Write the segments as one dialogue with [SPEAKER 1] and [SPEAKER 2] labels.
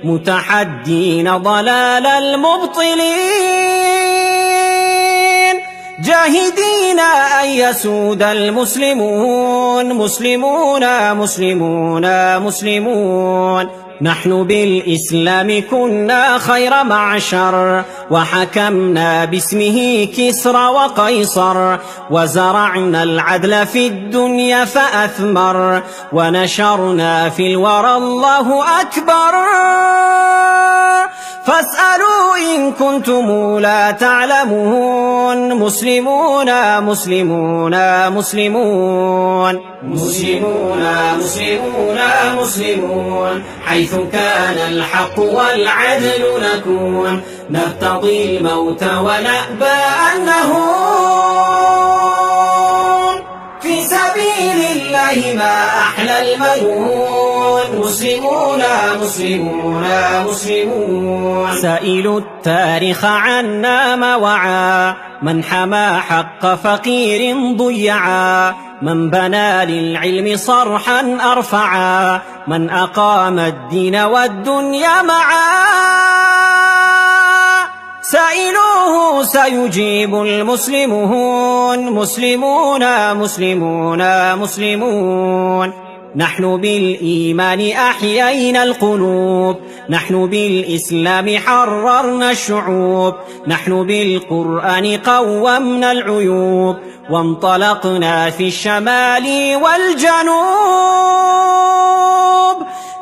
[SPEAKER 1] متحدين ضلال المبطلين، جاهدين أن يسود المسلمون، مسلمون مسلمون مسلمون. نحن بالإسلام كنا خير معشر، وحكمنا باسمه كسرى وقيصر، وزرعنا العدل في الدنيا فأثمر، ونشرنا في الورى الله أكبر. فاسألوا إن كنتم لا تعلمون، مسلمون مسلمون مسلمون. مسلمون مسلمون مسلمون، حيث كان الحق والعدل نكون، نرتضي الموت ونأبى أن نهون، في سبيل الله ما أحلى المنون، مسلمون مسلمون مسلمون. سائلوا التاريخ عنا ما وعى، من حمى حق فقير ضيعا، من بنى للعلم صرحا أرفعا، من أقام الدين والدنيا معا. سائلوه سيجيب المسلمون، مسلمون مسلمون مسلمون. نحن بالإيمان أحيينا القلوب، نحن بالإسلام حررنا الشعوب، نحن بالقرآن قومنا العيوب، وانطلقنا في الشمال والجنوب،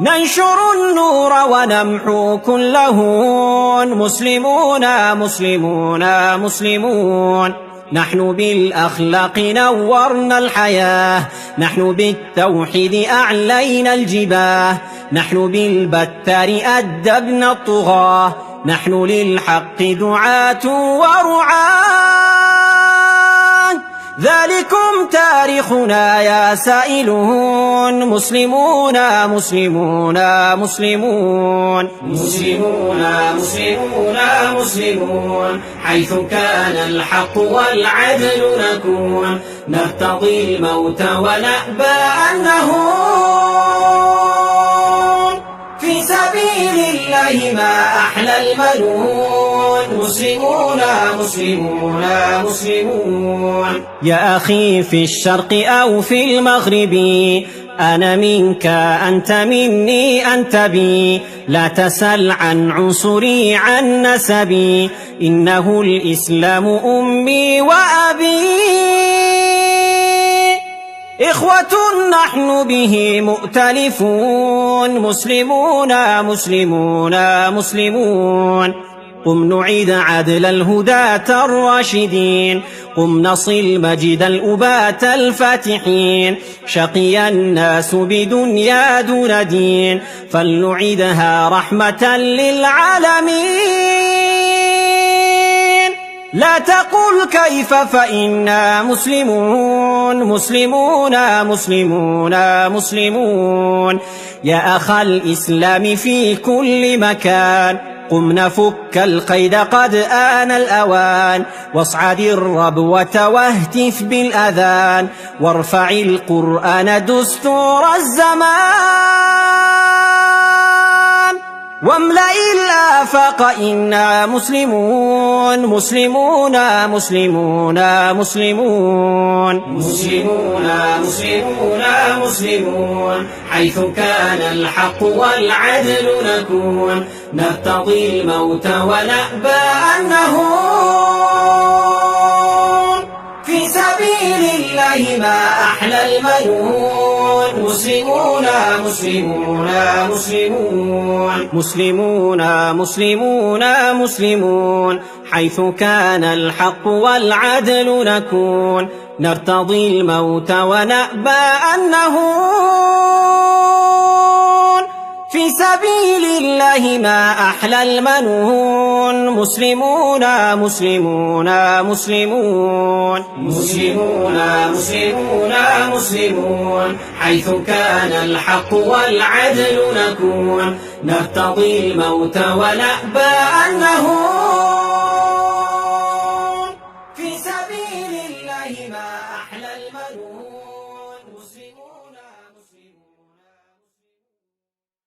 [SPEAKER 1] ننشر النور ونمحو كل هون، مسلمون مسلمون مسلمون. نحن بالأخلاق نورنا الحياة، نحن بالتوحيد أعلينا الجباه، نحن بالبتار أدبنا الطغاة، نحن للحق دعاة ورعاة. ذلكم تاريخنا يا سائلون، مسلمون مسلمون مسلمون. مسلمون مسلمون مسلمون، حيث كان الحق والعدل نكون، نرتضي الموت ونأبى أن نهون، في سبيل الله ما أحلى المنون، مسلمون مسلمون مسلمون. يا أخي في الشرق أو في المغرب، أنا منك أنت مني أنت بي، لا تسل عن عنصري عن نسبي، إنه الإسلام أمي وأبي. إخوة نحن به مؤتلفون، مسلمون مسلمون مسلمون. قم نعيد عدل الهداة الراشدين، قم نصل مجد الأبات الفاتحين، شقي الناس بدنيا دون دين، فلنعيدها رحمة للعالمين. لا تقل كيف فإنا مسلمون، مسلمون مسلمون مسلمون. يا أخ الإسلام في كل مكان، قم نفك القيد قد آن الأوان، واصعد الربوة واهتف بالأذان، وارفع القرآن دستور الزمان، واملأ الآفاق إنا مسلمون، مسلمون مسلمون مسلمون. مسلمون مسلمون مسلمون، حيث كان الحق والعدل نكون، نرتضي الموت ونأبى أن نهون، في سبيل الله ما أحلى المنون، مسلمون مسلمون مسلمون. مسلمون مسلمون مسلمون، حيث كان الحق والعدل نكون، نرتضي الموت ونأبى أن نهون، في سبيل الله ما أحلى المنون، مسلمون مسلمون مسلمون. مسلمون مسلمون مسلمون، حيث كان الحق والعدل نكون، نرتضي الموت ونأبى أن نهون.